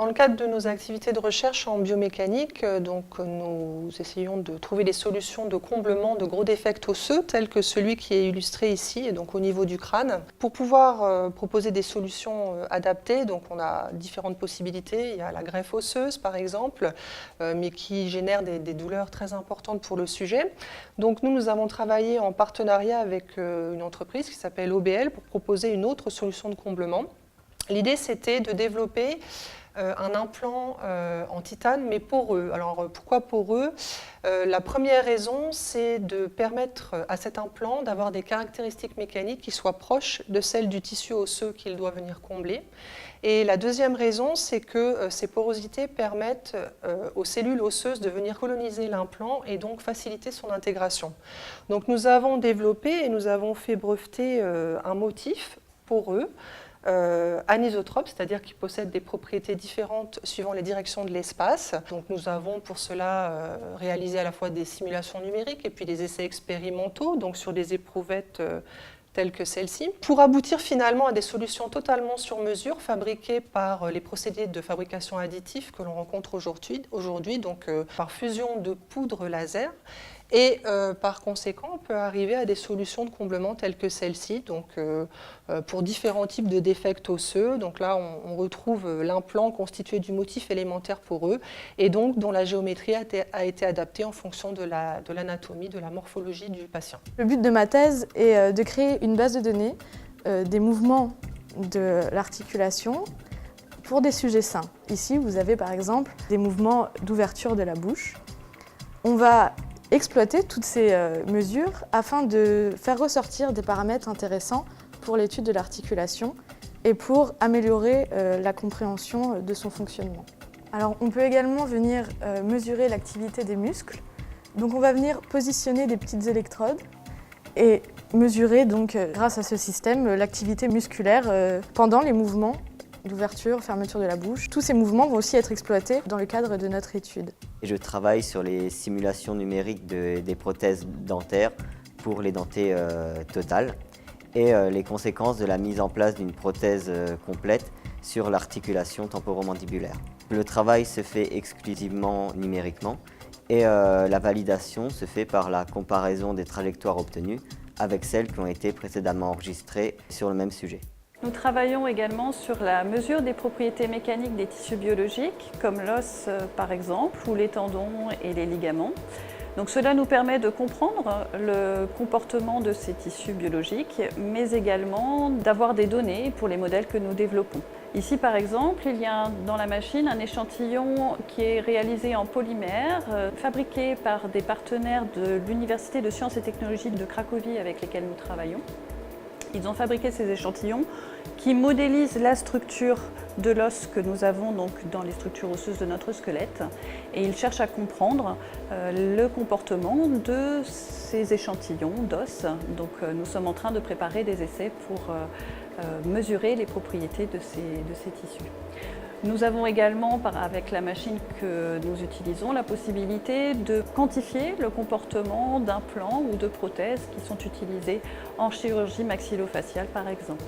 Dans le cadre de nos activités de recherche en biomécanique, nous essayons de trouver des solutions de comblement de gros défects osseux, tels que celui qui est illustré ici, et donc au niveau du crâne. Pour pouvoir proposer des solutions adaptées, on a différentes possibilités. Il y a la greffe osseuse, par exemple, mais qui génère des douleurs très importantes pour le sujet. Donc nous avons travaillé en partenariat avec une entreprise qui s'appelle OBL pour proposer une autre solution de comblement. L'idée, c'était de développer un implant en titane, mais poreux. Alors, pourquoi poreux? La première raison, c'est de permettre à cet implant d'avoir des caractéristiques mécaniques qui soient proches de celles du tissu osseux qu'il doit venir combler. Et la deuxième raison, c'est que ces porosités permettent aux cellules osseuses de venir coloniser l'implant et donc faciliter son intégration. Donc, nous avons développé et nous avons fait breveter un motif poreux, anisotrope, c'est-à-dire qui possède des propriétés différentes suivant les directions de l'espace. Donc nous avons pour cela réalisé à la fois des simulations numériques et puis des essais expérimentaux, donc sur des éprouvettes telles que celle-ci, pour aboutir finalement à des solutions totalement sur mesure, fabriquées par les procédés de fabrication additifs que l'on rencontre aujourd'hui, donc par fusion de poudre laser. Et par conséquent, on peut arriver à des solutions de comblement telles que celle-ci, pour différents types de défects osseux. Donc là, on retrouve l'implant constitué du motif élémentaire poreux et donc dont la géométrie a été adaptée en fonction de l'anatomie, de la morphologie du patient. Le but de ma thèse est de créer une base de données des mouvements de l'articulation pour des sujets sains. Ici, vous avez par exemple des mouvements d'ouverture de la bouche. On va exploiter toutes ces mesures afin de faire ressortir des paramètres intéressants pour l'étude de l'articulation et pour améliorer la compréhension de son fonctionnement. Alors, on peut également venir mesurer l'activité des muscles. Donc, on va venir positionner des petites électrodes et mesurer, grâce à ce système, l'activité musculaire pendant les mouvements d'ouverture, fermeture de la bouche. Tous ces mouvements vont aussi être exploités dans le cadre de notre étude. Je travaille sur les simulations numériques des prothèses dentaires pour les dentées totales et les conséquences de la mise en place d'une prothèse complète sur l'articulation temporomandibulaire. Le travail se fait exclusivement numériquement et la validation se fait par la comparaison des trajectoires obtenues avec celles qui ont été précédemment enregistrées sur le même sujet. Nous travaillons également sur la mesure des propriétés mécaniques des tissus biologiques, comme l'os par exemple, ou les tendons et les ligaments. Donc cela nous permet de comprendre le comportement de ces tissus biologiques, mais également d'avoir des données pour les modèles que nous développons. Ici par exemple, il y a dans la machine un échantillon qui est réalisé en polymère, fabriqué par des partenaires de l'Université de sciences et technologies de Cracovie avec lesquels nous travaillons. Ils ont fabriqué ces échantillons qui modélisent la structure de l'os que nous avons donc dans les structures osseuses de notre squelette et ils cherchent à comprendre le comportement de ces échantillons d'os. Donc nous sommes en train de préparer des essais pour mesurer les propriétés de ces tissus. Nous avons également, avec la machine que nous utilisons, la possibilité de quantifier le comportement d'implants ou de prothèses qui sont utilisés en chirurgie maxillofaciale par exemple.